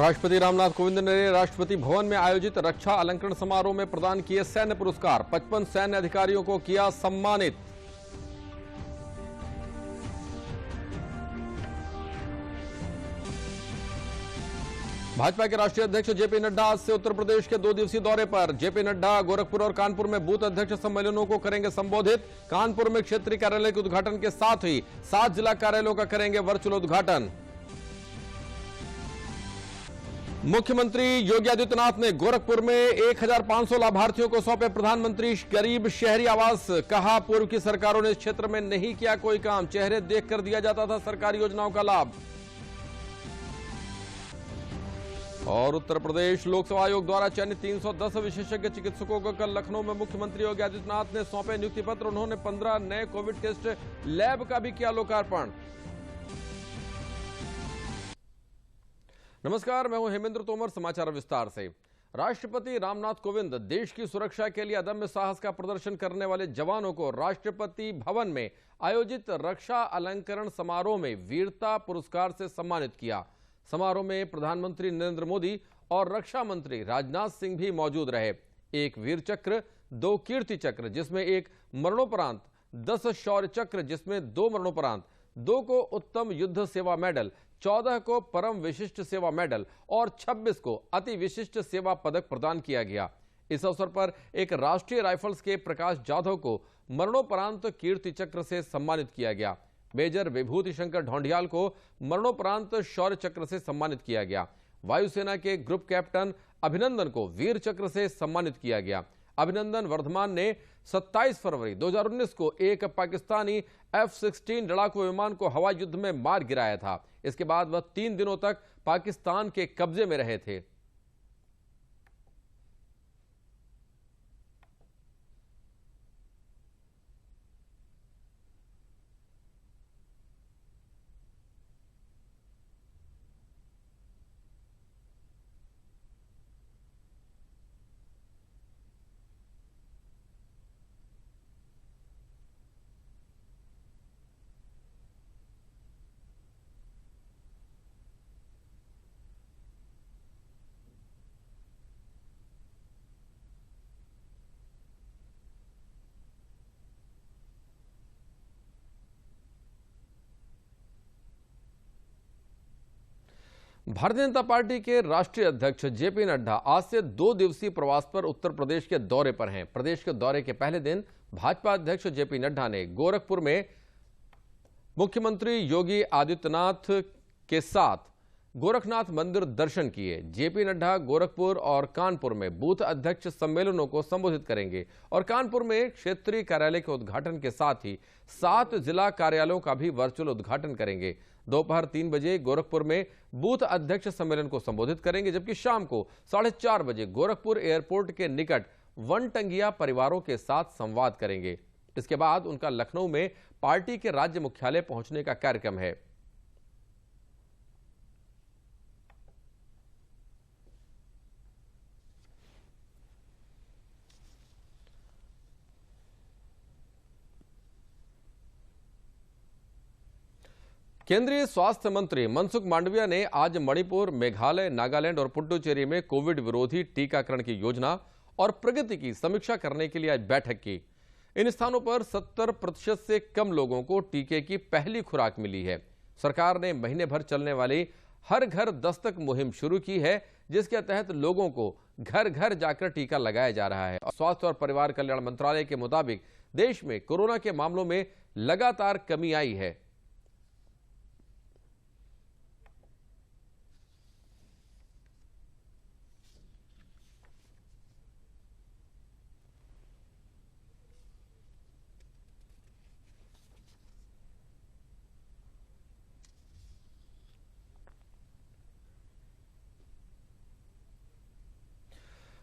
राष्ट्रपति रामनाथ कोविंद ने राष्ट्रपति भवन में आयोजित रक्षा अलंकरण समारोह में प्रदान किए सैन्य पुरस्कार। 55 सैन्य अधिकारियों को किया सम्मानित। भाजपा के राष्ट्रीय अध्यक्ष जेपी नड्डा आज से उत्तर प्रदेश के 2 दिवसीय दौरे पर। जेपी नड्डा गोरखपुर और कानपुर में बूथ अध्यक्ष सम्मेलनों को करेंगे संबोधित। कानपुर में क्षेत्रीय कार्यालय के उद्घाटन के साथ ही 7 जिला कार्यालयों का करेंगे वर्चुअल उद्घाटन। मुख्यमंत्री योगी आदित्यनाथ ने गोरखपुर में 1500 लाभार्थियों को सौंपे प्रधानमंत्री गरीब शहरी आवास। कहा, पूर्व की सरकारों ने इस क्षेत्र में नहीं किया कोई काम, चेहरे देखकर दिया जाता था सरकारी योजनाओं का लाभ। और उत्तर प्रदेश लोकसेवा आयोग द्वारा चयनित 310 विशेषज्ञ चिकित्सकों को कल लखनऊ में मुख्यमंत्री योगी आदित्यनाथ ने सौंपे नियुक्ति पत्र। उन्होंने 15 नए कोविड टेस्ट लैब का भी किया लोकार्पण। नमस्कार, मैं हूं हेमेंद्र तोमर। समाचार विस्तार से। राष्ट्रपति रामनाथ कोविंद देश की सुरक्षा के लिए अदम्य साहस का प्रदर्शन करने वाले जवानों को राष्ट्रपति भवन में आयोजित रक्षा अलंकरण समारोह में वीरता पुरस्कार से सम्मानित किया। समारोह में प्रधानमंत्री नरेंद्र मोदी और रक्षा मंत्री राजनाथ सिंह भी मौजूद रहे। एक वीर चक्र, 2 कीर्ति चक्र जिसमें 1 मरणोपरांत, 10 शौर्य चक्र जिसमें 2 मरणोपरांत, 2 को उत्तम युद्ध सेवा मेडल, 14 को परम विशिष्ट सेवा मेडल और 26 को अति विशिष्ट सेवा पदक प्रदान किया गया। इस अवसर पर एक राष्ट्रीय राइफल्स के प्रकाश जाधव को मरणोपरांत कीर्ति चक्र से सम्मानित किया गया। मेजर विभूति शंकर ढौंडियाल को मरणोपरांत शौर्य चक्र से सम्मानित किया गया। वायुसेना के ग्रुप कैप्टन अभिनंदन को वीर चक्र से सम्मानित किया गया। अभिनंदन वर्धमान ने 27 फरवरी 2019 को एक पाकिस्तानी F-16 लड़ाकू विमान को हवाई युद्ध में मार गिराया था। इसके बाद वह 3 दिनों तक पाकिस्तान के कब्जे में रहे थे। भारतीय जनता पार्टी के राष्ट्रीय अध्यक्ष जेपी नड्डा आज से 2 दिवसीय प्रवास पर उत्तर प्रदेश के दौरे पर हैं। प्रदेश के दौरे के पहले दिन भाजपा अध्यक्ष जेपी नड्डा ने गोरखपुर में मुख्यमंत्री योगी आदित्यनाथ के साथ गोरखनाथ मंदिर दर्शन किए। जेपी नड्डा गोरखपुर और कानपुर में बूथ अध्यक्ष सम्मेलनों को संबोधित करेंगे और कानपुर में क्षेत्रीय कार्यालय के उद्घाटन के साथ ही 7 जिला कार्यालयों का भी वर्चुअल उद्घाटन करेंगे। दोपहर 3 बजे गोरखपुर में बूथ अध्यक्ष सम्मेलन को संबोधित करेंगे, जबकि शाम को 4:30 बजे गोरखपुर एयरपोर्ट के निकट वनटंगिया परिवारों के साथ संवाद करेंगे। इसके बाद उनका लखनऊ में पार्टी के राज्य मुख्यालय पहुंचने का कार्यक्रम है। केंद्रीय स्वास्थ्य मंत्री मनसुख मांडविया ने आज मणिपुर, मेघालय, नागालैंड और पुडुचेरी में कोविड विरोधी टीकाकरण की योजना और प्रगति की समीक्षा करने के लिए आज बैठक की। इन स्थानों पर 70% से कम लोगों को टीके की पहली खुराक मिली है। सरकार ने महीने भर चलने वाली हर घर दस्तक मुहिम शुरू की है, जिसके तहत लोगों को घर घर जाकर टीका लगाया जा रहा है। स्वास्थ्य और परिवार कल्याण मंत्रालय के मुताबिक देश में कोरोना के मामलों में लगातार कमी आई है।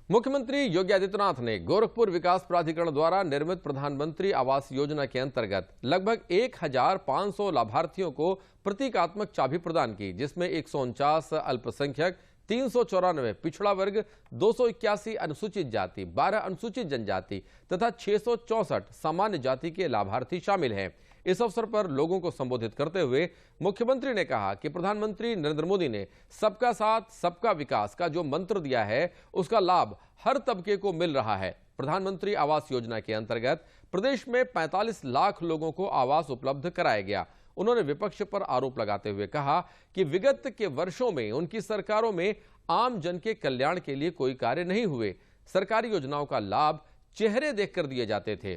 मुख्यमंत्री योगी आदित्यनाथ ने गोरखपुर विकास प्राधिकरण द्वारा निर्मित प्रधानमंत्री आवास योजना के अंतर्गत लगभग 1500 लाभार्थियों को प्रतीकात्मक चाबी प्रदान की, जिसमें 149 अल्पसंख्यक, 394 पिछड़ा वर्ग, 281 अनुसूचित जाति, 12 अनुसूचित जनजाति तथा 664 सामान्य जाति के लाभार्थी शामिल हैं। इस अवसर पर लोगों को संबोधित करते हुए मुख्यमंत्री ने कहा कि प्रधानमंत्री नरेंद्र मोदी ने सबका साथ सबका विकास का जो मंत्र दिया है उसका लाभ हर तबके को मिल रहा है। प्रधानमंत्री आवास योजना के अंतर्गत प्रदेश में 45 लाख लोगों को आवास उपलब्ध कराया गया। उन्होंने विपक्ष पर आरोप लगाते हुए कहा कि विगत के वर्षों में उनकी सरकारों में आम जन के कल्याण के लिए कोई कार्य नहीं हुए। सरकारी योजनाओं का लाभ चेहरे देखकर दिए जाते थे।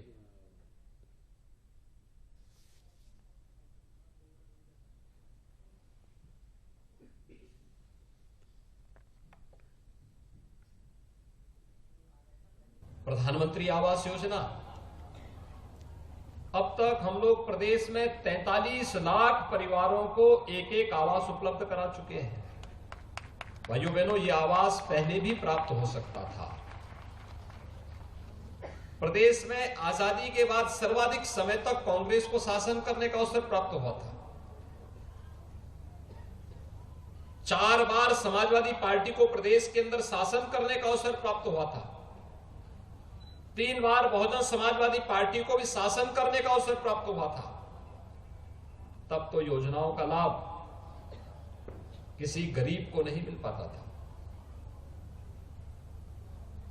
प्रधानमंत्री आवास योजना, अब तक हम लोग प्रदेश में 43 लाख परिवारों को एक एक आवास उपलब्ध करा चुके हैं। भाइयों बहनों, ये आवास पहले भी प्राप्त हो सकता था। प्रदेश में आजादी के बाद सर्वाधिक समय तक कांग्रेस को शासन करने का अवसर प्राप्त हुआ था। 4 बार समाजवादी पार्टी को प्रदेश के अंदर शासन करने का अवसर प्राप्त हुआ था। 3 बार बहुजन समाजवादी पार्टी को भी शासन करने का अवसर प्राप्त हुआ था। तब तो योजनाओं का लाभ किसी गरीब को नहीं मिल पाता था।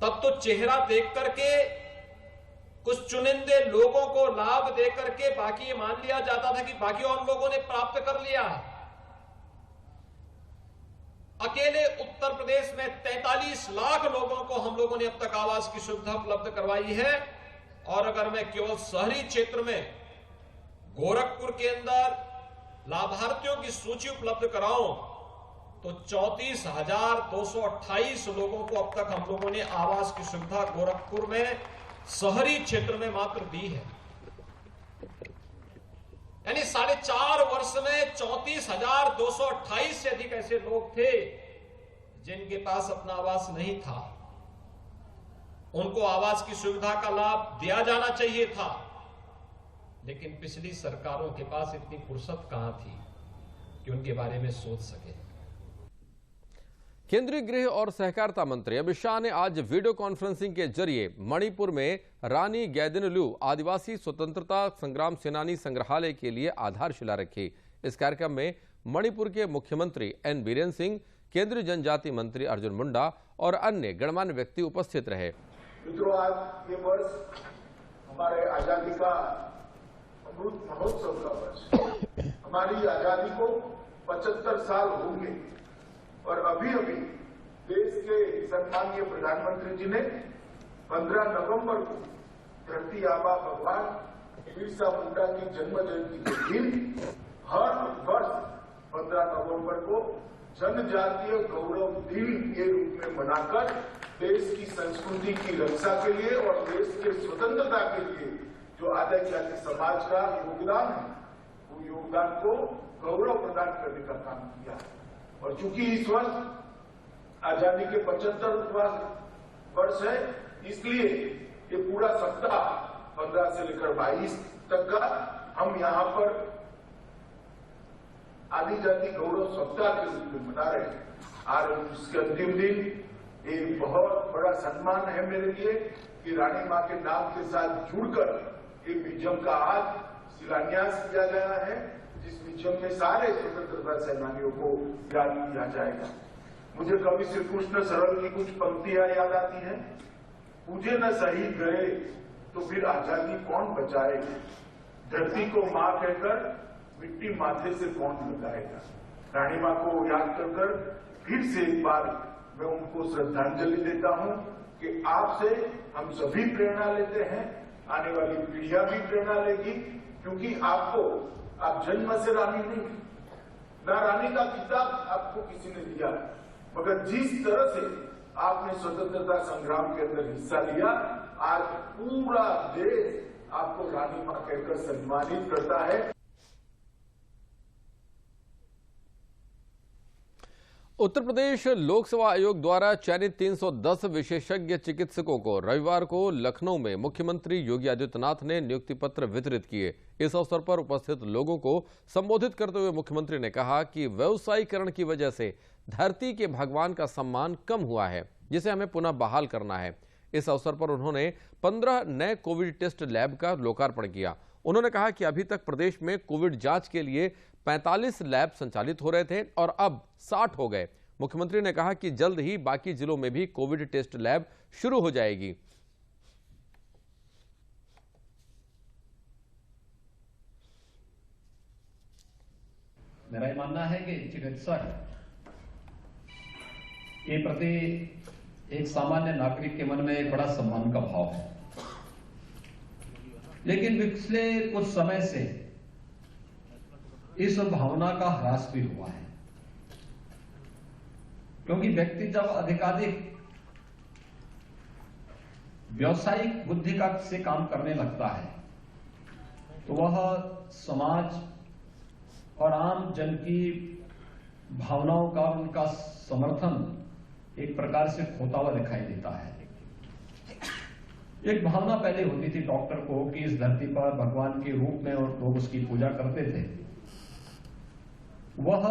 तब तो चेहरा देख करके कुछ चुनिंदे लोगों को लाभ दे करके बाकी ये मान लिया जाता था कि बाकी और लोगों ने प्राप्त कर लिया है। अकेले उत्तर प्रदेश में 43 लाख लोगों को हम लोगों ने अब तक आवास की सुविधा उपलब्ध करवाई है। और अगर मैं केवल शहरी क्षेत्र में गोरखपुर के अंदर लाभार्थियों की सूची उपलब्ध कराऊं तो 34,228 लोगों को अब तक हम लोगों ने आवास की सुविधा गोरखपुर में शहरी क्षेत्र में मात्र दी है। यानी 4.5 वर्ष में 34,228 से अधिक ऐसे लोग थे जिनके पास अपना आवास नहीं था। उनको आवास की सुविधा का लाभ दिया जाना चाहिए था, लेकिन पिछली सरकारों के पास इतनी फुर्सत कहां थी कि उनके बारे में सोच सके। केंद्रीय गृह और सहकारिता मंत्री अमित शाह ने आज वीडियो कॉन्फ्रेंसिंग के जरिए मणिपुर में रानी गैदिनल्यू आदिवासी स्वतंत्रता संग्राम सेनानी संग्रहालय के लिए आधारशिला रखी। इस कार्यक्रम में मणिपुर के मुख्यमंत्री एन बीरेन सिंह, केंद्रीय जनजाति मंत्री अर्जुन मुंडा और अन्य गणमान्य व्यक्ति उपस्थित रहे। मित्रों, आज ये वर्ष हमारे आजादी का अमृत महोत्सव का वर्ष। हमारी आजादी को 75 साल होंगे और अभी अभी देश के सम्माननीय प्रधानमंत्री जी ने 15 नवंबर को धरती आबा भगवान बिरसा मुंडा की जन्म जयंती के दिन हर वर्ष 15 नवंबर को जनजातीय गौरव दिन के रूप में मनाकर देश की संस्कृति की रक्षा के लिए और देश के स्वतंत्रता के लिए जो आदिम जाति समाज का योगदान है, वो योगदान को गौरव प्रदान करने का काम किया। और चूंकि इस वर्ष आजादी के 75वां वर्ष है, इसलिए ये पूरा सप्ताह 15 से लेकर 22 तक का हम यहाँ पर आदिजाति गौरव सप्ताह के रूप में मना रहे हैं। और उसके अंतिम दिन एक बहुत बड़ा सम्मान है मेरे लिए कि रानी मां के नाम के साथ जुड़कर एक म्यूजियम का आज शिलान्यास किया गया है, जिस म्यूजियम में सारे स्वतंत्रता सेनानियों को याद किया जाएगा। मुझे कवि श्री कृष्ण सरल की कुछ पंक्तियां याद आती हैं। पूजे न शहीद गए तो फिर आजादी कौन बचाएगा, धरती को मां कहकर मिट्टी माथे से कौन लगाएगा। रानी मां को याद कर फिर से एक बार मैं उनको श्रद्धांजलि देता हूं कि आपसे हम सभी प्रेरणा लेते हैं, आने वाली पीढ़ियां भी प्रेरणा लेगी, क्योंकि आपको आप जन्म से रानी नहीं, ना रानी का खिताब आपको किसी ने दिया, मगर जिस तरह से आपने स्वतंत्रता संग्राम के अंदर हिस्सा लिया, आज पूरा देश आपको रानी मां कहकर सम्मानित करता है। उत्तर प्रदेश लोक सेवा आयोग द्वारा चयनित 310 विशेषज्ञ चिकित्सकों को रविवार को लखनऊ में मुख्यमंत्री योगी आदित्यनाथ ने नियुक्ति पत्र वितरित किए। इस अवसर पर उपस्थित लोगों को संबोधित करते हुए मुख्यमंत्री ने कहा कि व्यवसायीकरण की वजह से धरती के भगवान का सम्मान कम हुआ है, जिसे हमें पुनः बहाल करना है। इस अवसर पर उन्होंने 15 नए कोविड टेस्ट लैब का लोकार्पण किया। उन्होंने कहा कि अभी तक प्रदेश में कोविड जांच के लिए 45 लैब संचालित हो रहे थे और अब 60 हो गए। मुख्यमंत्री ने कहा कि जल्द ही बाकी जिलों में भी कोविड टेस्ट लैब शुरू हो जाएगी। मेरा ये मानना है कि चिकित्सक के प्रति एक सामान्य नागरिक के मन में एक बड़ा सम्मान का भाव है, लेकिन पिछले कुछ समय से इस भावना का ह्रास भी हुआ है, क्योंकि व्यक्ति जब अधिकाधिक व्यावसायिक बुद्धि का से काम करने लगता है तो वह समाज और आम जन की भावनाओं का, उनका समर्थन एक प्रकार से खोता हुआ दिखाई देता है। एक भावना पहले होती थी डॉक्टर को कि इस धरती पर भगवान के रूप में लोग उसकी पूजा करते थे। वह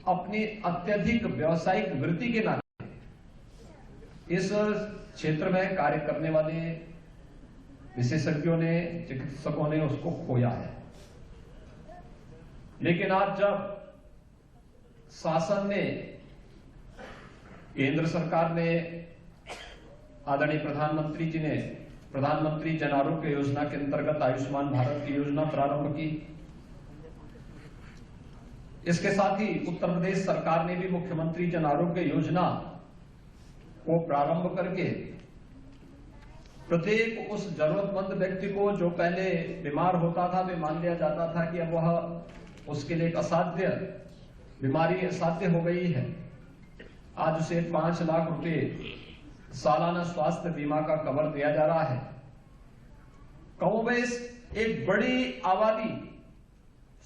अपनी अत्यधिक व्यावसायिक वृत्ति के नाते इस क्षेत्र में कार्य करने वाले विशेषज्ञों ने, चिकित्सकों ने उसको खोया है। लेकिन आज जब शासन ने, केंद्र सरकार ने, आदरणीय प्रधानमंत्री जी ने प्रधानमंत्री जन आरोग्य योजना के अंतर्गत आयुष्मान भारत की योजना प्रारंभ की, इसके साथ ही उत्तर प्रदेश सरकार ने भी मुख्यमंत्री जन आरोग्य योजना को प्रारंभ करके प्रत्येक उस जरूरतमंद व्यक्ति को जो पहले बीमार होता था, वे मान लिया जाता था कि अब वह उसके लिए एक असाध्य बीमारी असाध्य हो गई है, आज उसे 5 लाख रुपए सालाना स्वास्थ्य बीमा का कवर दिया जा रहा है। कमोबेश एक बड़ी आबादी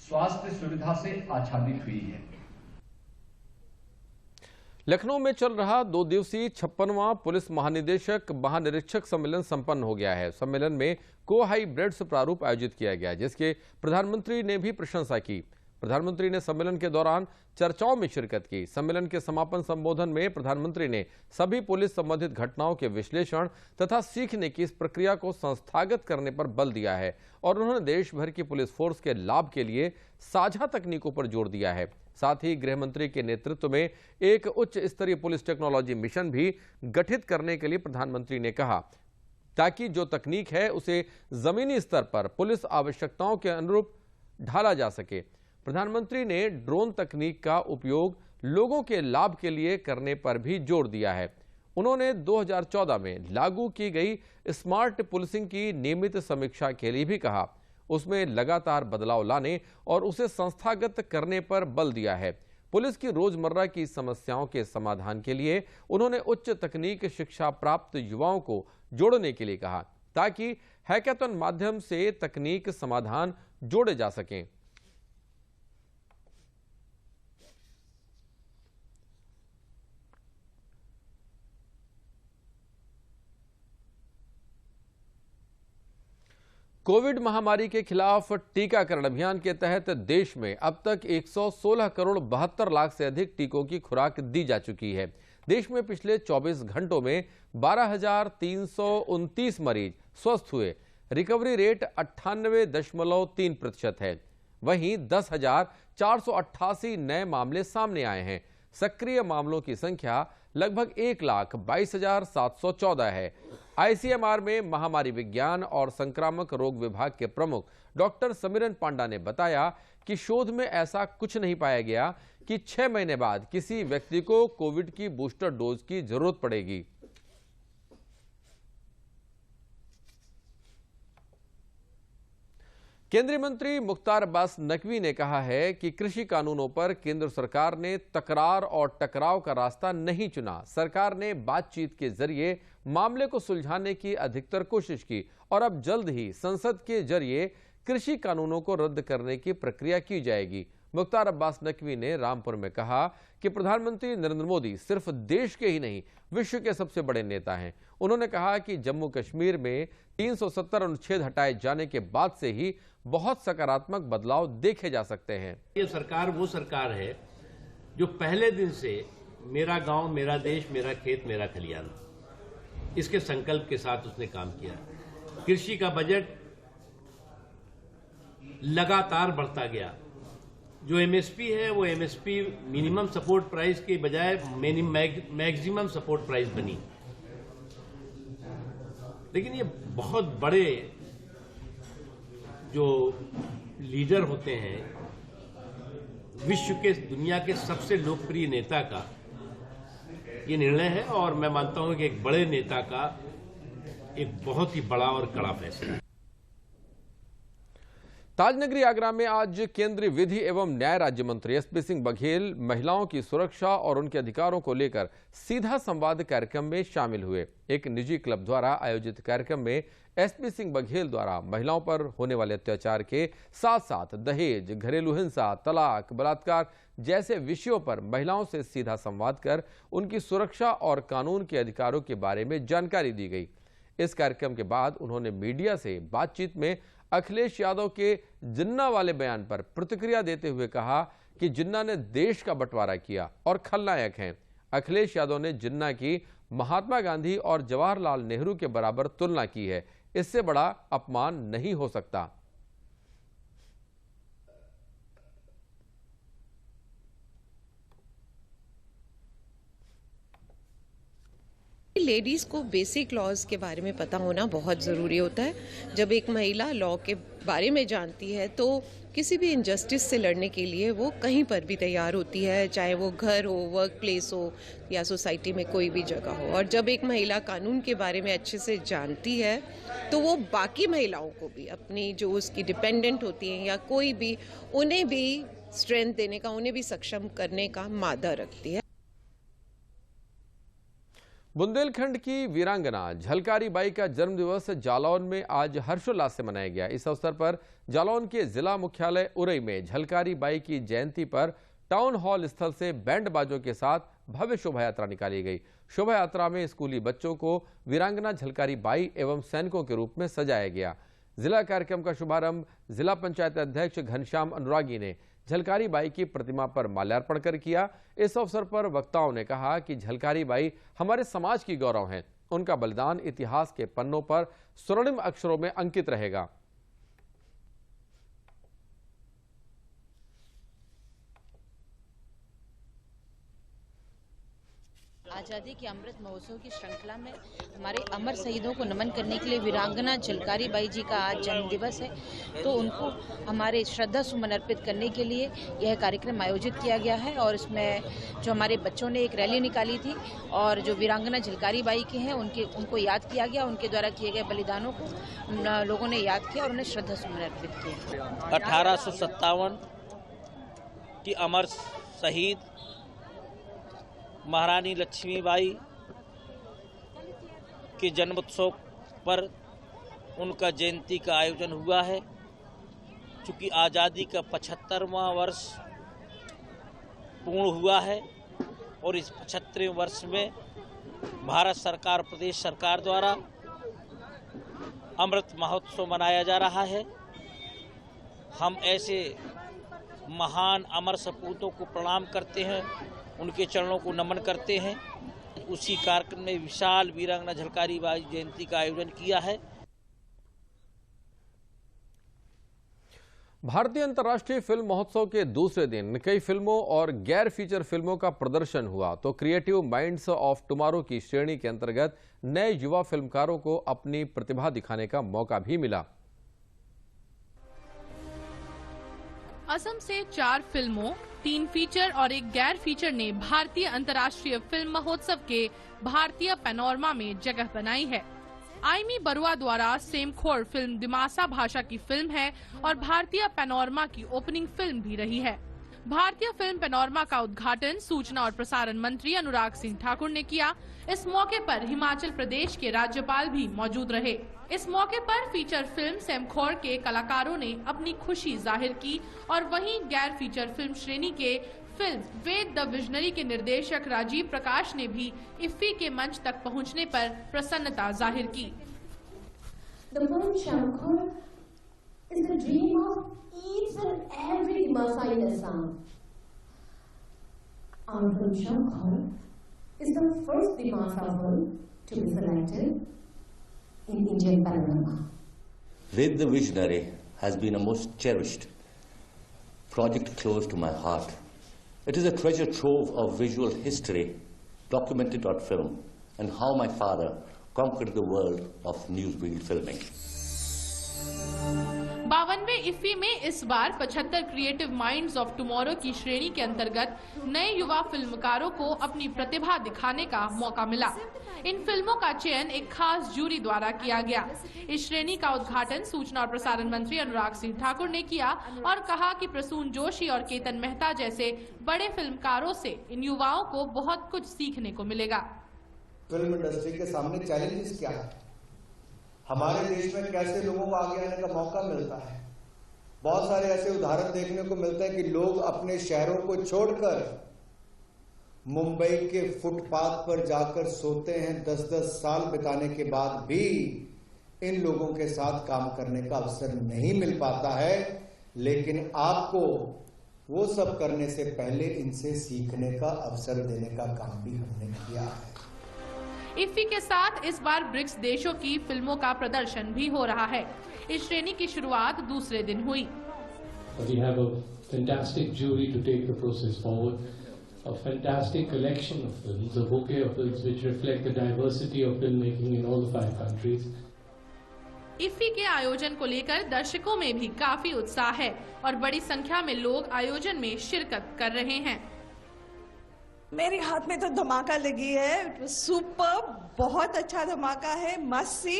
स्वास्थ्य सुविधा से आच्छादित हुई है। लखनऊ में चल रहा 2 दिवसीय 56वां पुलिस महानिदेशक महानिरीक्षक सम्मेलन संपन्न हो गया है। सम्मेलन में को हाइब्रिड्स प्रारूप आयोजित किया गया, जिसके प्रधानमंत्री ने भी प्रशंसा की। प्रधानमंत्री ने सम्मेलन के दौरान चर्चाओं में शिरकत की। सम्मेलन के समापन संबोधन में प्रधानमंत्री ने सभी पुलिस संबंधित घटनाओं के विश्लेषण तथा सीखने की इस प्रक्रिया को संस्थागत करने पर बल दिया है और उन्होंने देश भर की पुलिस फोर्स के लाभ के लिए साझा तकनीकों पर जोर दिया है। साथ ही गृह मंत्री के नेतृत्व में एक उच्च स्तरीय पुलिस टेक्नोलॉजी मिशन भी गठित करने के लिए प्रधानमंत्री ने कहा, ताकि जो तकनीक है उसे जमीनी स्तर पर पुलिस आवश्यकताओं के अनुरूप ढाला जा सके। प्रधानमंत्री ने ड्रोन तकनीक का उपयोग लोगों के लाभ के लिए करने पर भी जोर दिया है। उन्होंने 2014 में लागू की गई स्मार्ट पुलिसिंग की नियमित समीक्षा के लिए भी कहा। उसमें लगातार बदलाव लाने और उसे संस्थागत करने पर बल दिया है। पुलिस की रोजमर्रा की समस्याओं के समाधान के लिए उन्होंने उच्च तकनीक शिक्षा प्राप्त युवाओं को जोड़ने के लिए कहा, ताकि हैकाथन माध्यम से तकनीक समाधान जोड़े जा सकें। कोविड महामारी के खिलाफ टीकाकरण अभियान के तहत देश में अब तक 116 करोड़ 72 लाख से अधिक टीकों की खुराक दी जा चुकी है। देश में पिछले 24 घंटों में 12,329 मरीज स्वस्थ हुए। रिकवरी रेट 98.3% है। वहीं 10,488 नए मामले सामने आए हैं। सक्रिय मामलों की संख्या लगभग 1,22,714 है। आईसीएमआर में महामारी विज्ञान और संक्रामक रोग विभाग के प्रमुख डॉक्टर समीरन पांडा ने बताया कि शोध में ऐसा कुछ नहीं पाया गया कि 6 महीने बाद किसी व्यक्ति को कोविड की बूस्टर डोज की जरूरत पड़ेगी। केंद्रीय मंत्री मुख्तार अब्बास नकवी ने कहा है कि कृषि कानूनों पर केंद्र सरकार ने तकरार और टकराव का रास्ता नहीं चुना। सरकार ने बातचीत के जरिए मामले को सुलझाने की अधिकतर कोशिश की और अब जल्द ही संसद के जरिए कृषि कानूनों को रद्द करने की प्रक्रिया की जाएगी। मुख्तार अब्बास नकवी ने रामपुर में कहा कि प्रधानमंत्री नरेंद्र मोदी सिर्फ देश के ही नहीं, विश्व के सबसे बड़े नेता हैं। उन्होंने कहा कि जम्मू कश्मीर में 370 अनुच्छेद हटाए जाने के बाद से ही बहुत सकारात्मक बदलाव देखे जा सकते हैं। ये सरकार वो सरकार है जो पहले दिन से मेरा गांव, मेरा देश, मेरा खेत, मेरा खलियान, इसके संकल्प के साथ उसने काम किया। कृषि का बजट लगातार बढ़ता गया। जो एमएसपी है वो एमएसपी मिनिमम सपोर्ट प्राइस के बजाय मैक्सिमम सपोर्ट प्राइस बनी। लेकिन ये बहुत बड़े जो लीडर होते हैं, विश्व के दुनिया के सबसे लोकप्रिय नेता का ये निर्णय है, और मैं मानता हूं कि एक बड़े नेता का एक बहुत ही बड़ा और कड़ा फैसला है। ताजनगरी आगरा में आज केंद्रीय विधि एवं न्याय राज्य मंत्री एसपी सिंह बघेल महिलाओं की सुरक्षा और उनके अधिकारों को लेकर सीधा संवाद कार्यक्रम में शामिल हुए। एक निजी क्लब द्वारा आयोजित कार्यक्रम में एसपी सिंह बघेल द्वारा महिलाओं पर होने वाले अत्याचार के साथ साथ दहेज, घरेलू हिंसा, तलाक, बलात्कार जैसे विषयों पर महिलाओं से सीधा संवाद कर उनकी सुरक्षा और कानून के अधिकारों के बारे में जानकारी दी गई। इस कार्यक्रम के बाद उन्होंने मीडिया से बातचीत में अखिलेश यादव के जिन्ना वाले बयान पर प्रतिक्रिया देते हुए कहा कि जिन्ना ने देश का बंटवारा किया और खलनायक हैं। अखिलेश यादव ने जिन्ना की महात्मा गांधी और जवाहरलाल नेहरू के बराबर तुलना की है। इससे बड़ा अपमान नहीं हो सकता। लेडीज़ को बेसिक लॉज के बारे में पता होना बहुत ज़रूरी होता है। जब एक महिला लॉ के बारे में जानती है तो किसी भी इनजस्टिस से लड़ने के लिए वो कहीं पर भी तैयार होती है, चाहे वो घर हो, वर्क प्लेस हो या सोसाइटी में कोई भी जगह हो। और जब एक महिला कानून के बारे में अच्छे से जानती है तो वो बाकी महिलाओं को भी, अपनी जो उसकी डिपेंडेंट होती हैं या कोई भी, उन्हें भी स्ट्रेंथ देने का, उन्हें भी सक्षम करने का मादा रखती है। बुंदेलखंड की वीरांगना झलकारी बाई का जन्मदिवस जालौन में आज हर्षोल्लास से मनाया गया। इस अवसर पर जालौन के जिला मुख्यालय उरई में झलकारी बाई की जयंती पर टाउन हॉल स्थल से बैंड बाजों के साथ भव्य शोभा यात्रा निकाली गई। शोभा यात्रा में स्कूली बच्चों को वीरांगना झलकारी बाई एवं सैनिकों के रूप में सजाया गया। जिला कार्यक्रम का शुभारंभ जिला पंचायत अध्यक्ष घनश्याम अनुरागी ने झलकारी बाई की प्रतिमा पर माल्यार्पण कर किया। इस अवसर पर वक्ताओं ने कहा कि झलकारी बाई हमारे समाज की गौरव हैं। उनका बलिदान इतिहास के पन्नों पर स्वर्णिम अक्षरों में अंकित रहेगा। आज़ादी के अमृत महोत्सव की श्रृंखला में हमारे अमर शहीदों को नमन करने के लिए वीरांगना झलकारी बाई जी का आज जन्मदिवस है, तो उनको हमारे श्रद्धा सुमन अर्पित करने के लिए यह कार्यक्रम आयोजित किया गया है। और इसमें जो हमारे बच्चों ने एक रैली निकाली थी और जो वीरांगना झलकारी बाई के हैं उनको याद किया गया, उनके द्वारा किए गए बलिदानों को लोगों ने याद किया और उन्हें श्रद्धा सुमन अर्पित किया। 1857 की अमर शहीद महारानी लक्ष्मीबाई के जन्मोत्सव पर उनका जयंती का आयोजन हुआ है। चूँकि आज़ादी का 75वां वर्ष पूर्ण हुआ है और इस 75वें वर्ष में भारत सरकार, प्रदेश सरकार द्वारा अमृत महोत्सव मनाया जा रहा है। हम ऐसे महान अमर सपूतों को प्रणाम करते हैं, उनके चरणों को नमन करते हैं। उसी कार्यक्रम में विशाल वीरांगना झलकारी बाई जयंती का आयोजन किया है। भारतीय अंतर्राष्ट्रीय फिल्म महोत्सव के दूसरे दिन कई फिल्मों और गैर फीचर फिल्मों का प्रदर्शन हुआ, तो क्रिएटिव माइंड्स ऑफ टुमारो की श्रेणी के अंतर्गत नए युवा फिल्मकारों को अपनी प्रतिभा दिखाने का मौका भी मिला। असम से 4 फिल्मों, 3 फीचर और 1 गैर फीचर ने भारतीय अंतर्राष्ट्रीय फिल्म महोत्सव के भारतीय पैनोरमा में जगह बनाई है। आइमी बरुआ द्वारा सेमखोर फिल्म दिमासा भाषा की फिल्म है और भारतीय पैनोरमा की ओपनिंग फिल्म भी रही है। भारतीय फिल्म पैनोरमा का उद्घाटन सूचना और प्रसारण मंत्री अनुराग सिंह ठाकुर ने किया। इस मौके पर हिमाचल प्रदेश के राज्यपाल भी मौजूद रहे। इस मौके पर फीचर फिल्म सेमखोर के कलाकारों ने अपनी खुशी जाहिर की और वहीं गैर फीचर फिल्म श्रेणी के फिल्म वेद द विजनरी के निर्देशक राजीव प्रकाश ने भी इफ्फी के मंच तक पहुंचने पर प्रसन्नता जाहिर की। The film Shamkhor is the dream of each and every Dimasa in Assam. Our film Shamkhor is the first Dimasa film to be selected in Indian Panorama. With the Visionary has been a most cherished project close to my heart. It is a treasure trove of visual history documented on film and how my father conquered the world of newsreel filming. 52वें IFFI में इस बार 75 creative minds of tomorrow की श्रेणी के अंतर्गत नए युवा फिल्मकारों को अपनी प्रतिभा दिखाने का मौका मिला। इन फिल्मों का चयन एक खास जूरी द्वारा किया गया। इस श्रेणी का उद्घाटन सूचना और प्रसारण मंत्री अनुराग सिंह ठाकुर ने किया और कहा कि प्रसून जोशी और केतन मेहता जैसे बड़े फिल्मकारों से इन युवाओं को बहुत कुछ सीखने को मिलेगा। फिल्म इंडस्ट्री के सामने चैलेंजेस क्या है, हमारे देश में कैसे लोगों को आगे आने का मौका मिलता है। बहुत सारे ऐसे उदाहरण देखने को मिलता है कि लोग अपने शहरों को छोड़कर मुंबई के फुटपाथ पर जाकर सोते हैं। 10-10 साल बिताने के बाद भी इन लोगों के साथ काम करने का अवसर नहीं मिल पाता है, लेकिन आपको वो सब करने से पहले इनसे सीखने का अवसर देने का काम भी हमने किया है। इफ्फी के साथ इस बार ब्रिक्स देशों की फिल्मों का प्रदर्शन भी हो रहा है। इस श्रेणी की शुरुआत दूसरे दिन हुई। We have a fantastic jury to take the process forward, a fantastic collection of films, a bouquet of films which reflect the diversity of filmmaking in all the 5 countries. IFFI के आयोजन को लेकर दर्शकों में भी काफी उत्साह है और बड़ी संख्या में लोग आयोजन में शिरकत कर रहे हैं। मेरे हाथ में तो धमाका लगी है, सुपर, बहुत अच्छा धमाका है, मस्त सी।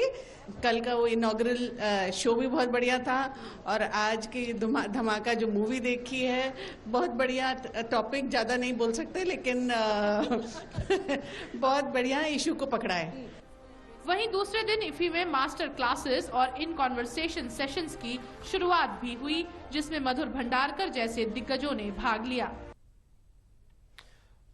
कल का वो इनॉग्रल शो भी बहुत बढ़िया था और आज की धमाका जो मूवी देखी है बहुत बढ़िया। टॉपिक ज्यादा नहीं बोल सकते लेकिन बहुत बढ़िया इशू को पकड़ा है। वहीं दूसरे दिन इफ्फी में मास्टर क्लासेस और इन कॉन्वर्सेशन सेशंस की शुरुआत भी हुई, जिसमें मधुर भंडारकर जैसे दिग्गजों ने भाग लिया।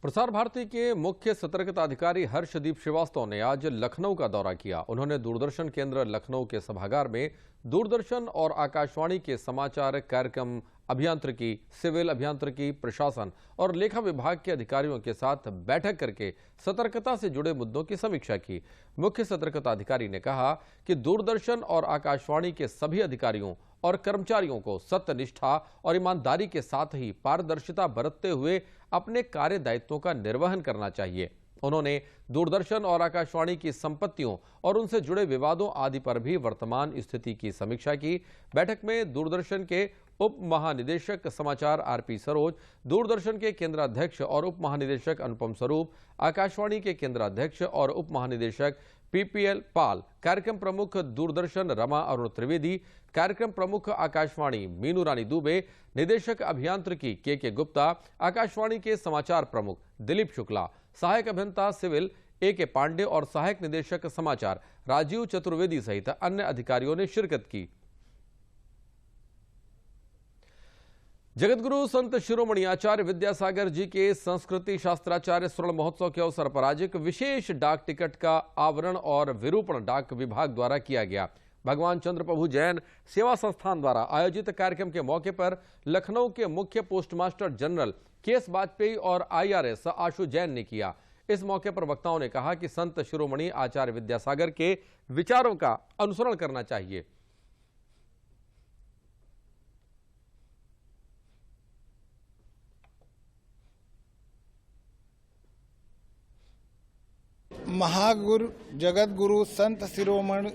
प्रसार भारती के मुख्य सतर्कता अधिकारी हर्षदीप श्रीवास्तव ने आज लखनऊ का दौरा किया। उन्होंने दूरदर्शन केंद्र लखनऊ के सभागार में दूरदर्शन और आकाशवाणी के समाचार कार्यक्रम अभियांत्रिकी, सिविल अभियांत्रिकी, प्रशासन और लेखा विभाग के अधिकारियों के साथ बैठक करके सतर्कता से जुड़े मुद्दों की समीक्षा की। मुख्य सतर्कता अधिकारी ने कहा कि दूरदर्शन और आकाशवाणी के सभी अधिकारियों और कर्मचारियों को सत्यनिष्ठा और ईमानदारी के साथ ही पारदर्शिता बरतते हुए अपने कार्य दायित्वों का निर्वहन करना चाहिए। उन्होंने दूरदर्शन और आकाशवाणी की संपत्तियों और उनसे जुड़े विवादों आदि पर भी वर्तमान स्थिति की समीक्षा की। बैठक में दूरदर्शन के उप महानिदेशक समाचार आरपी सरोज, दूरदर्शन के केंद्राध्यक्ष और उप महानिदेशक अनुपम स्वरूप, आकाशवाणी के केंद्राध्यक्ष और उप महानिदेशक पीपीएल पाल, कार्यक्रम प्रमुख दूरदर्शन रमा अरुण त्रिवेदी, कार्यक्रम प्रमुख आकाशवाणी मीनू रानी दुबे, निदेशक अभियांत्रिकी के गुप्ता, आकाशवाणी के समाचार प्रमुख दिलीप शुक्ला, सहायक अभियंता सिविल ए पांडे और सहायक निदेशक समाचार राजीव चतुर्वेदी सहित अन्य अधिकारियों ने शिरकत की। जगतगुरु संत शिरोमणि आचार्य विद्यासागर जी के संस्कृति शास्त्राचार्य स्वर्ण महोत्सव के अवसर पर आज एक विशेष डाक टिकट का आवरण और विरूपण डाक विभाग द्वारा किया गया। भगवान चंद्र प्रभु जैन सेवा संस्थान द्वारा आयोजित कार्यक्रम के मौके पर लखनऊ के मुख्य पोस्टमास्टर जनरल केएस वाजपेयी और आईआरएस आशु जैन ने किया। इस मौके पर वक्ताओं ने कहा कि संत शिरोमणि आचार्य विद्यासागर के विचारों का अनुसरण करना चाहिए। महागुरु जगत गुरु संत शिरोमणि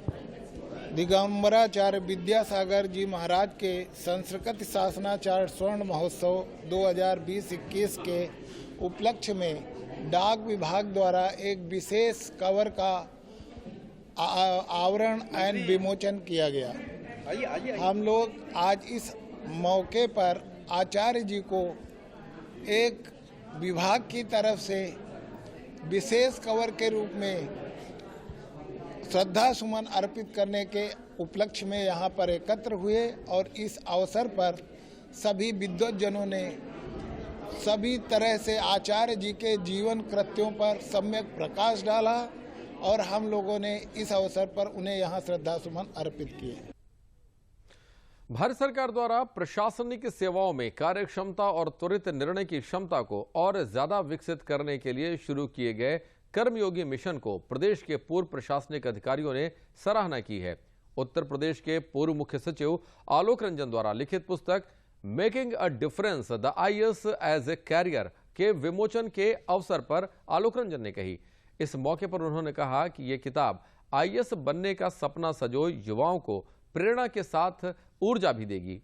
दिगंबराचार्य विद्यासागर जी महाराज के संस्कृत शासनाचार्य स्वर्ण महोत्सव 2020-21 के उपलक्ष्य में डाक विभाग द्वारा एक विशेष कवर का आवरण एवं विमोचन किया गया। हम लोग आज इस मौके पर आचार्य जी को एक विभाग की तरफ से विशेष कवर के रूप में श्रद्धा सुमन अर्पित करने के उपलक्ष्य में यहाँ पर एकत्र हुए और इस अवसर पर सभी विद्वज्जनों ने सभी तरह से आचार्य जी के जीवन कृत्यों पर सम्यक प्रकाश डाला और हम लोगों ने इस अवसर पर उन्हें यहाँ श्रद्धा सुमन अर्पित किए। भारत सरकार द्वारा प्रशासनिक सेवाओं में कार्यक्षमता और त्वरित निर्णय की क्षमता को और ज्यादा विकसित करने के लिए शुरू किए गए कर्मयोगी मिशन को प्रदेश के पूर्व प्रशासनिक अधिकारियों ने सराहना की है। उत्तर प्रदेश के पूर्व मुख्य सचिव आलोक रंजन द्वारा लिखित पुस्तक making a difference the IAS as a career के विमोचन के अवसर पर आलोक रंजन ने कही। इस मौके पर उन्होंने कहा कि यह किताब आईएएस बनने का सपना सजोए युवाओं को प्रेरणा के साथ ऊर्जा भी देगी।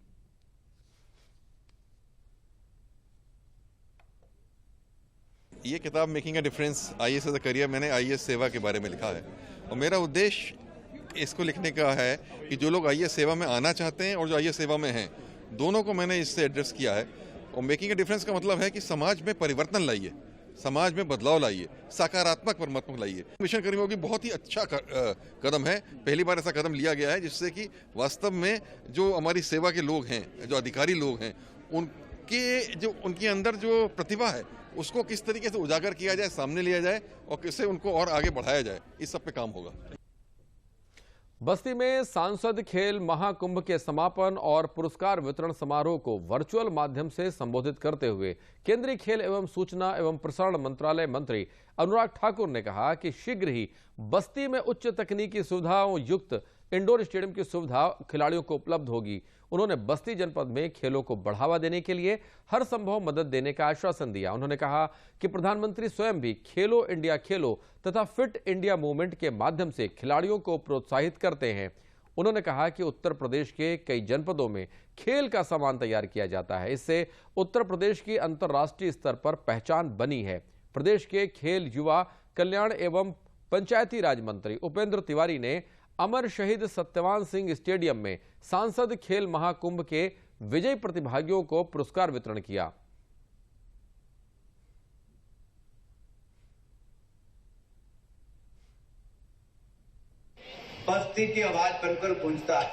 ये किताब making a difference IAS as a career मैंने आईएएस सेवा के बारे में लिखा है और मेरा उद्देश्य इसको लिखने का है कि जो लोग आईएएस सेवा में आना चाहते हैं और जो आईएएस सेवा में हैं, दोनों को मैंने इससे एड्रेस किया है। और मेकिंग अ डिफरेंस का मतलब है कि समाज में परिवर्तन लाइए, समाज में बदलाव लाइए, सकारात्मक परिवर्तन लाइए। मिशन कर्मियों की बहुत ही अच्छा कदम है। पहली बार ऐसा कदम लिया गया है जिससे कि वास्तव में जो हमारी सेवा के लोग हैं, जो अधिकारी लोग हैं, उनके अंदर जो प्रतिभा है उसको किस तरीके से उजागर किया जाए, सामने लिया जाए और किससे उनको और आगे बढ़ाया जाए, इस सब पे काम होगा। बस्ती में सांसद खेल महाकुंभ के समापन और पुरस्कार वितरण समारोह को वर्चुअल माध्यम से संबोधित करते हुए केंद्रीय खेल एवं सूचना एवं प्रसारण मंत्रालय मंत्री अनुराग ठाकुर ने कहा कि शीघ्र ही बस्ती में उच्च तकनीकी सुविधाओं युक्त इंडोर स्टेडियम की सुविधा खिलाड़ियों को उपलब्ध होगी। उन्होंने बस्ती जनपद में खेलों को बढ़ावा देने के लिए हर संभव मदद देने का आश्वासन दिया। उन्होंने कहा कि प्रधानमंत्री स्वयं भी खेलो इंडिया खेलो तथा फिट इंडिया मूवमेंट के माध्यम से खिलाड़ियों को प्रोत्साहित करते हैं। उन्होंने कहा कि उत्तर प्रदेश के कई जनपदों में खेल का सामान तैयार किया जाता है। इससे उत्तर प्रदेश की अंतर्राष्ट्रीय स्तर पर पहचान बनी है। प्रदेश के खेल युवा कल्याण एवं पंचायती राज मंत्री उपेंद्र तिवारी ने अमर शहीद सत्यवान सिंह स्टेडियम में सांसद खेल महाकुंभ के विजयी प्रतिभागियों को पुरस्कार वितरण किया। बस्ती की आवाज बनकर गूंजता है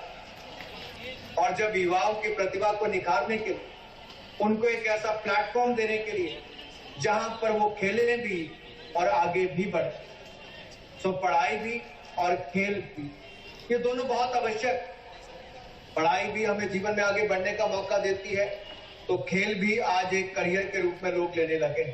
और जब युवाओं की प्रतिभा को निखारने के लिए, उनको एक ऐसा प्लेटफॉर्म देने के लिए जहां पर वो खेले भी और आगे भी बढ़े, तो पढ़ाई भी और खेल भी, ये दोनों बहुत आवश्यक। पढ़ाई भी हमें जीवन में आगे बढ़ने का मौका देती है, तो खेल भी आज एक करियर के रूप में लोग लेने लगे।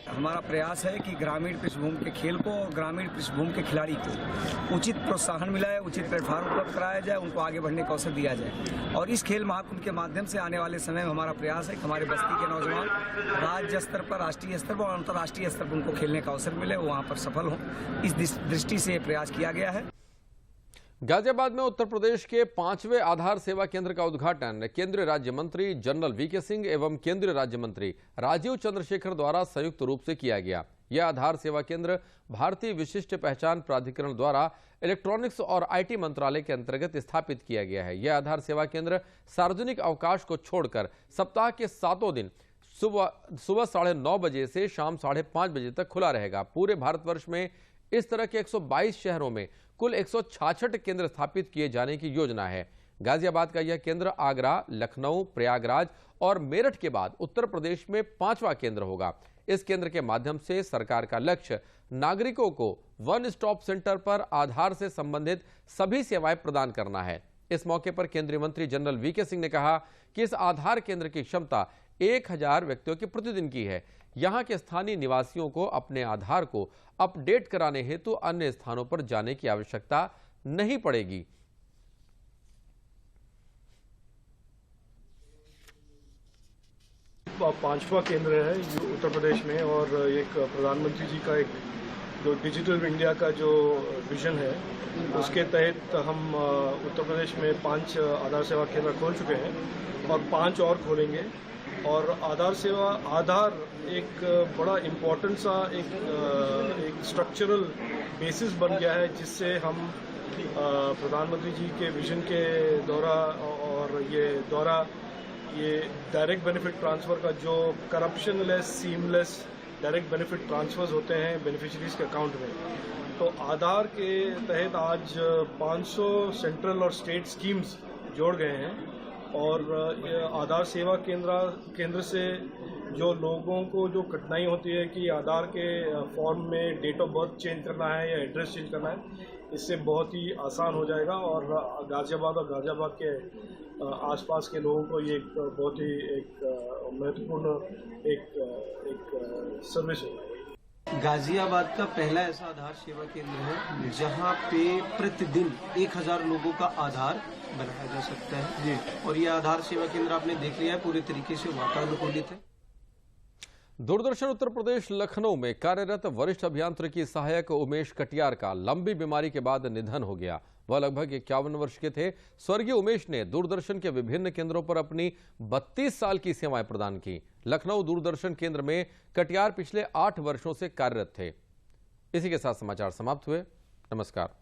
हमारा प्रयास है कि ग्रामीण पृष्ठभूमि के खेल को और ग्रामीण पृष्ठभूमि के खिलाड़ी को उचित प्रोत्साहन मिलाए, उचित प्लेटफॉर्म उपलब्ध कराया जाए, उनको आगे बढ़ने का अवसर दिया जाए। और इस खेल महाकुंभ के माध्यम से आने वाले समय में हमारा प्रयास है कि हमारे बस्ती के नौजवान राज्य स्तर पर, राष्ट्रीय स्तर पर और अंतर्राष्ट्रीय स्तर पर उनको खेलने का अवसर मिले, वो वहाँ पर सफल हों। इस दृष्टि से प्रयास किया गया है। गाजियाबाद में उत्तर प्रदेश के 5वें आधार सेवा केंद्र का उद्घाटन केंद्रीय राज्य मंत्री जनरल वीके सिंह एवं केंद्रीय राज्य मंत्री राजीव चंद्रशेखर द्वारा संयुक्त रूप से किया गया। यह आधार सेवा केंद्र भारतीय विशिष्ट पहचान प्राधिकरण द्वारा इलेक्ट्रॉनिक्स और आईटी मंत्रालय के अंतर्गत स्थापित किया गया है। यह आधार सेवा केंद्र सार्वजनिक अवकाश को छोड़कर सप्ताह के 7 दिन सुबह 9:30 बजे से शाम 5:30 बजे तक खुला रहेगा। पूरे भारतवर्ष में इस तरह के 122 शहरों में कुल 166 केंद्र स्थापित किए जाने की योजना है। गाजियाबाद का यह केंद्र आगरा, लखनऊ, प्रयागराज और मेरठ के बाद उत्तर प्रदेश में 5वां केंद्र होगा। इस केंद्र के माध्यम से सरकार का लक्ष्य नागरिकों को वन स्टॉप सेंटर पर आधार से संबंधित सभी सेवाएं प्रदान करना है। इस मौके पर केंद्रीय मंत्री जनरल वीके सिंह ने कहा कि इस आधार केंद्र की क्षमता 1000 व्यक्तियों की प्रतिदिन की है। यहां के स्थानीय निवासियों को अपने आधार को अपडेट कराने हेतु अन्य स्थानों पर जाने की आवश्यकता नहीं पड़ेगी। पांचवा केंद्र है उत्तर प्रदेश में और एक प्रधानमंत्री जी का एक जो डिजिटल इंडिया का जो विजन है उसके तहत हम उत्तर प्रदेश में 5 आधार सेवा केंद्र खोल चुके हैं और 5 और खोलेंगे। और आधार एक बड़ा इम्पोर्टेंट सा एक स्ट्रक्चरल बेसिस बन गया है जिससे हम प्रधानमंत्री जी के विजन के द्वारा ये डायरेक्ट बेनिफिट ट्रांसफ़र का जो corruption less seamless direct benefit transfers होते हैं बेनिफिशरीज के अकाउंट में, तो आधार के तहत आज 500 सेंट्रल और स्टेट स्कीम्स जोड़ गए हैं। और आधार सेवा केंद्र से जो लोगों को जो कठिनाई होती है कि आधार के फॉर्म में डेट ऑफ बर्थ चेंज करना है या एड्रेस चेंज करना है, इससे बहुत ही आसान हो जाएगा और गाजियाबाद के आसपास के लोगों को ये एक बहुत ही एक महत्वपूर्ण एक सर्विस होगा। गाजियाबाद का पहला ऐसा आधार सेवा केंद्र है जहां पे प्रतिदिन 1000 लोगों का आधार बनाया जा सकता है जी। और ये आधार सेवा केंद्र आपने देख लिया है पूरे तरीके से वातानुकूलित है। दूरदर्शन उत्तर प्रदेश लखनऊ में कार्यरत वरिष्ठ अभियांत्रिकी सहायक उमेश कटियार का लंबी बीमारी के बाद निधन हो गया। वह लगभग 51 वर्ष के थे। स्वर्गीय उमेश ने दूरदर्शन के विभिन्न केंद्रों पर अपनी 32 साल की सेवाएं प्रदान की। लखनऊ दूरदर्शन केंद्र में कटियार पिछले 8 वर्षों से कार्यरत थे। इसी के साथ समाचार समाप्त हुए। नमस्कार।